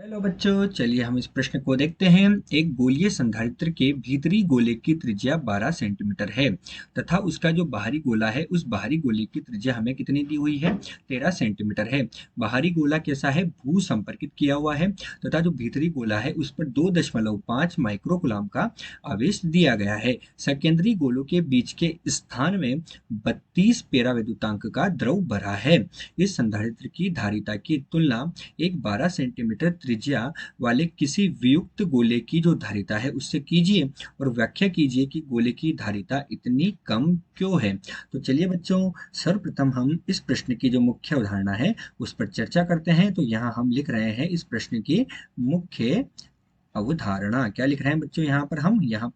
Hello बच्चों, चलिए हम इस प्रश्न को देखते हैं। एक गोलीय संधारित्र के भीतरी गोले की त्रिज्या 12 सेंटीमीटर है तथा उसका जो बाहरी गोला है उस बाहरी गोले की त्रिज्या हमें कितनी दी हुई है? 13 सेंटीमीटर है। बाहरी गोला कैसा है? भू संपर्कित किया हुआ है तथा जो भीतरी गोला है उस पर 2.5 माइक्रोकुलाम का आवेश दिया गया है। सकेंद्री गोलों के बीच के स्थान में 32 पेराविद्युतांक का द्रव भरा है। इस संधारित्र की धारिता की तुलना एक 12 सेंटीमीटर त्रिज्या वाले किसी वियुक्त गोले की जो धारिता है उससे कीजिए और व्याख्या कीजिए कि गोले की धारिता इतनी कम क्यों है। तो चलिए बच्चों, सर्वप्रथम हम इस प्रश्न की जो मुख्य अवधारणा है उस पर चर्चा करते हैं। तो यहाँ हम लिख रहे हैं इस प्रश्न की मुख्य अवधारणा। क्या लिख रहे हैं बच्चों? यहाँ पर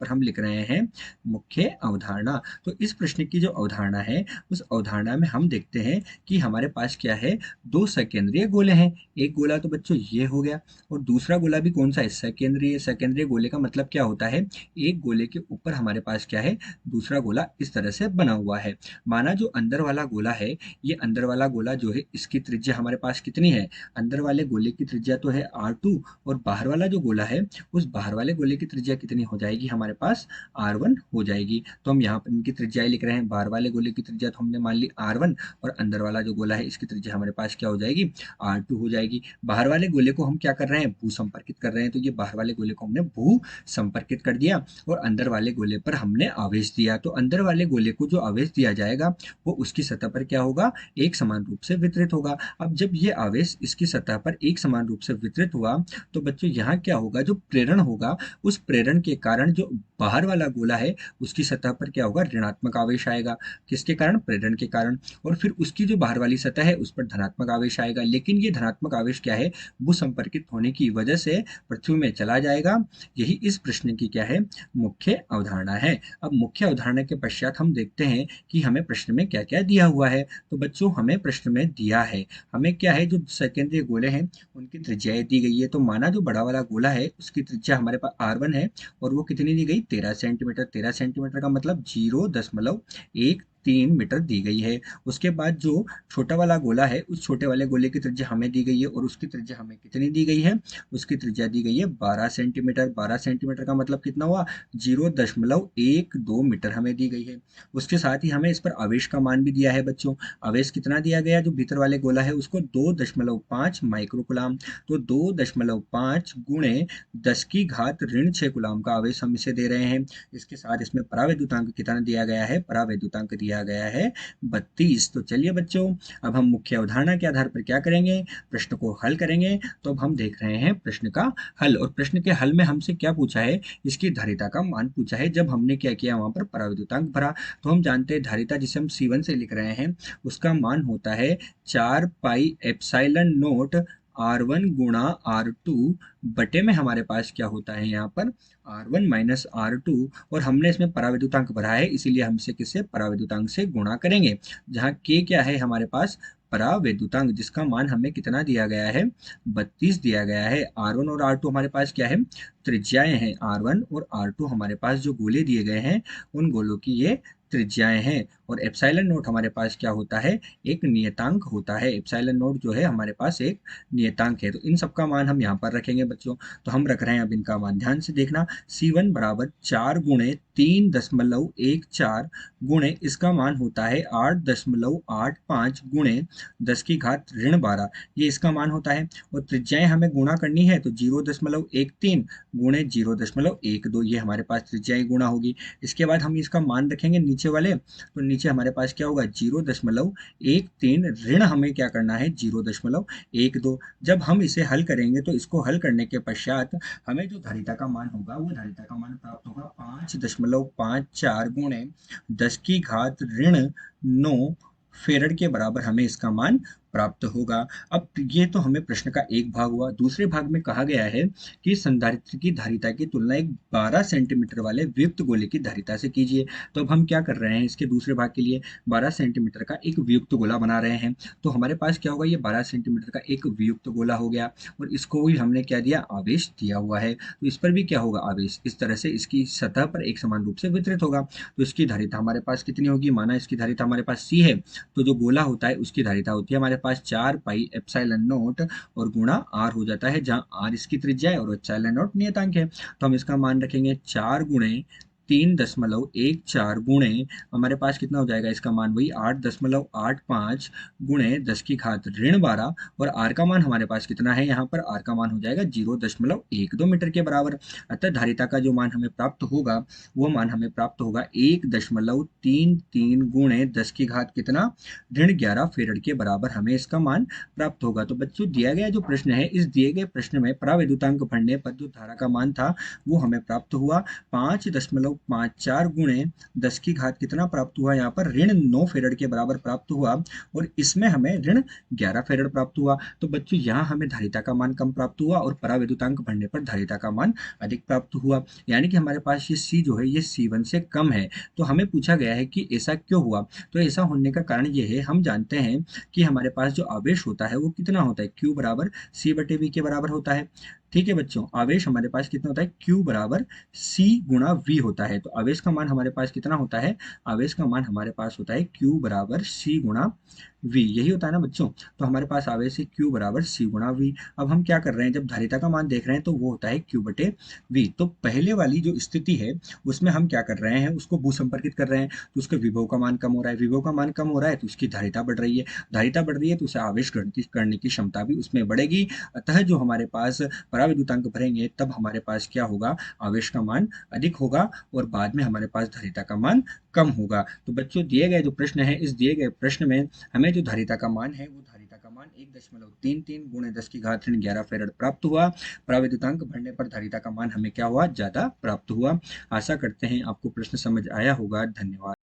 हम लिख रहे हैं मुख्य अवधारणा। तो इस प्रश्न की जो अवधारणा है उस अवधारणा में हम देखते हैं कि हमारे पास क्या है, दो सकेंद्रीय गोले हैं। एक गोला तो बच्चों ये हो गया और दूसरा गोला भी कौन सा है? सकेंद्रीय। सकेंद्रीय गोले का मतलब क्या होता है? एक गोले के ऊपर हमारे पास क्या है, दूसरा गोला इस तरह से बना हुआ है। माना जो अंदर वाला गोला है, ये अंदर वाला गोला जो है इसकी त्रिज्या हमारे पास कितनी है? अंदर वाले गोले की त्रिज्या तो है R2 और बाहर वाला जो गोला है उस बाहर वाले गोले की त्रिज्या कितनी हो जाएगी? हमारे पास R1 हो जाएगी। तो हम यहाँ पर इनकी त्रिज्याएं लिख रहे हैं। बाहर वाले गोले की त्रिज्या तो हमने मान ली R1 और अंदर वाला जो गोला है इसकी त्रिज्या हमारे पास क्या हो जाएगी? R2 हो जाएगी। बाहर वाले गोले को हम क्या कर रहे हैं? भू संपर्कित कर रहे हैं। तो ये बाहर वाले गोले को हमने भू संपर्कित कर दिया और अंदर वाले गोले पर हमने आवेश दिया। तो अंदर वाले गोले को जो आवेश दिया जाएगा वो उसकी सतह पर क्या होगा? एक समान रूप से वितरित होगा। अब जब ये आवेश इसकी सतह पर एक समान रूप से वितरित हुआ तो बच्चों यहाँ क्या होगा, जो प्रेरण होगा उस प्रेरण के कारण जो बाहर वाला गोला है उसकी सतह पर क्या होगा? ऋणात्मक आवेश आएगा। किसके कारण? प्रेरण के कारण। और फिर उसकी जो बाहर वाली सतह है उस पर धनात्मक आवेश आएगा। लेकिन ये धनात्मक आवेश क्या है? भू संपर्कित होने की वजह से पृथ्वी में चला जाएगा। यही इस प्रश्न की क्या है? मुख्य अवधारणा है। अब मुख्य अवधारणा के पश्चात हम देखते हैं कि हमें प्रश्न में क्या क्या दिया हुआ है। तो बच्चों हमें प्रश्न में दिया है, हमें क्या है, जो सेकेंडरी गोले हैं उनकी त्रिज्याएं दी गई है। तो माना जो बड़ा वाला गोला है उसकी त्रिज्या हमारे पास R1 है और वो कितनी दी गई? 13 सेंटीमीटर। 13 सेंटीमीटर का मतलब 0.13 मीटर दी गई है। उसके बाद जो छोटा वाला गोला है उस छोटे वाले गोले की त्रिज्या हमें दी गई है और उसकी त्रिज्या हमें कितनी दी गई है? उसकी त्रिज्या दी गई है 12 सेंटीमीटर। 12 सेंटीमीटर का मतलब कितना हुआ? 0.12 मीटर हमें दी गई है। उसके साथ ही हमें इस पर आवेश का मान भी दिया है बच्चों। आवेश कितना दिया गया? जो भीतर वाले गोला है उसको 2.5 माइक्रोकुलाम। तो 2.5 गुणे 10 की घात ऋण 6 कुलाम का आवेश हम इसे दे रहे हैं। इसके साथ इसमें परावैद्युतांक कितना दिया गया है? परावैद्युतांक दिया गया है 32। तो चलिए बच्चों, अब हम मुख्य अवधारणा के आधार पर क्या करेंगे? प्रश्न को हल करेंगे। तो अब हम देख रहे हैं प्रश्न का हल, और प्रश्न के हल में हमसे क्या पूछा है? इसकी धारिता का मान पूछा है। जब हमने क्या किया, वहां पर परावैद्युतांक भरा। तो हम जानते हैं धारिता जिसे हम C1 से लिख रहे हैं उसका मान होता है 4 पाई एप्सिलॉन नोट R1 गुणा R2 बटे में हमारे पास क्या होता है यहाँ पर? R1 minus R2। और हमने इसमें परावैद्युतांक भरा है इसीलिए हम इसे किससे? परावैद्युतांक से गुणा करेंगे। जहाँ K क्या है हमारे पास? परावैद्युतांक, जिसका मान हमें कितना दिया गया है? 32 दिया गया है। R1 और R2 हमारे पास क्या है? त्रिज्याएं हैं। R1 और R2 हमारे पास जो गोले दिए गए हैं उन गोलों की ये त्रिज्याएं हैं। और एप्सिलॉन नोट हमारे पास क्या होता है? एक नियतांक होता है। एप्सिलॉन नोट जो है हमारे पास एक नियतांक है। तो इन सब का मान हम यहाँ पर रखेंगे बच्चों। तो हम रख रहे हैं अब इनका मान, ध्यान से देखना। C1 बराबर 4 गुणे 3.14 गुणे इसका मान होता है 8.85 गुणे 10 की घात ऋण 12, ये इसका मान होता है। और त्रिज्याएं हमें गुणा करनी है तो 0.13 गुणे 0.12 ये हमारे पास त्रिज्याएं गुणा होगी। इसके बाद हम इसका मान रखेंगे नीचे वाले। तो नीचे हमारे पास क्या होगा? 0.13 ऋण हमें क्या करना है? 0.12। जब हम इसे हल करेंगे तो इसको हल करने के पश्चात हमें जो धारिता का मान होगा वो धारिता का मान प्राप्त होगा 5.54 गुणे 10 की घात ऋण 9 फेरड के बराबर हमें इसका मान प्राप्त होगा। अब ये तो हमें प्रश्न का एक भाग हुआ। दूसरे भाग में कहा गया है कि संधारित्र की धारिता की तुलना एक 12 सेंटीमीटर वाले वियुक्त गोले की धारिता से कीजिए। तो अब हम क्या कर रहे हैं? इसके दूसरे भाग के लिए 12 सेंटीमीटर का एक वियुक्त गोला बना रहे हैं। तो हमारे पास क्या होगा? ये 12 सेंटीमीटर का एक वियुक्त गोला हो गया और इसको भी हमने क्या दिया? आवेश दिया हुआ है। तो इस पर भी क्या होगा? आवेश इस तरह से इसकी सतह पर एक समान रूप से वितरित होगा। तो इसकी धारिता हमारे पास कितनी होगी? माना इसकी धारिता हमारे पास C है तो जो गोला होता है उसकी धारिता होती है हमारे पास 4 पाई एप्सिलॉन नॉट और गुणा आर हो जाता है, जहाँ आर इसकी त्रिज्या है और एप्सिलॉन नॉट नियतांक है। तो हम इसका मान रखेंगे 4 गुणे 3.14 गुणे हमारे पास कितना हो जाएगा, इसका मान वही 8.85 गुणे 10⁻12 और आर का मान हमारे पास कितना है, यहाँ पर आर का मान हो जाएगा 0.12 मीटर के बराबर। अतः धारिता का जो मान हमें प्राप्त होगा वो मान हमें प्राप्त होगा 1.33 गुणे 10 कितना ऋण 11 फेरड के बराबर हमें इसका मान प्राप्त होगा। तो बच्चों दिया गया जो प्रश्न है, इस दिए गए प्रश्न में परावैद्युतांक भरने पर जो धारा का मान था वो हमें प्राप्त हुआ 5.54 गुणे 10 कितना प्राप्त हुआ, यहाँ पर ऋण 9 फेरड के बराबर प्राप्त हुआ और इसमें हमें ऋण 11 फेरड प्राप्त हुआ। तो बच्चों यहाँ हमें धारिता का मान कम प्राप्त हुआ और परावैद्युतांक भरने पर धारिता का मान अधिक प्राप्त हुआ, यानी कि हमारे पास ये C जो है ये C1 से कम है। तो हमें पूछा गया है कि ऐसा क्यों हुआ। तो ऐसा होने का कारण ये है, हम जानते हैं कि हमारे पास जो आवेश होता है वो कितना होता है, Q बराबर C/V के बराबर होता है। ठीक है बच्चों, आवेश हमारे पास कितना होता है, Q बराबर C गुणा V होता है। तो आवेश का मान हमारे पास कितना होता है, आवेश का मान हमारे पास होता है Q बराबर C गुणा V, यही होता है ना बच्चों। तो हमारे पास आवेश है Q बराबर C गुणा V। अब हम क्या कर रहे हैं, जब धारिता का मान देख रहे हैं तो वो होता है Q बटे V। तो पहले वाली जो स्थिति है उसमें हम क्या कर रहे हैं, उसको भू संपर्कित कर रहे हैं, तो उसके विभव का मान कम हो रहा है, विभव का मान कम हो रहा है तो उसकी धारिता बढ़ रही है, धारिता बढ़ रही है तो उसे आवेश करने की क्षमता भी उसमें बढ़ेगी। अतः जो हमारे पास परावैद्युतांक भरेंगे तब हमारे पास क्या होगा, आवेश का मान अधिक होगा और बाद में हमारे पास धारिता का मान कम होगा। तो बच्चों दिए गए जो प्रश्न है, इस दिए गए प्रश्न में हमें जो धारिता का मान है वो धारिता का मान 1.33 गुणे 10⁻11 फेरड प्राप्त हुआ। परावैद्युतांक भरने पर धारिता का मान हमें क्या हुआ, ज्यादा प्राप्त हुआ। आशा करते हैं आपको प्रश्न समझ आया होगा। धन्यवाद।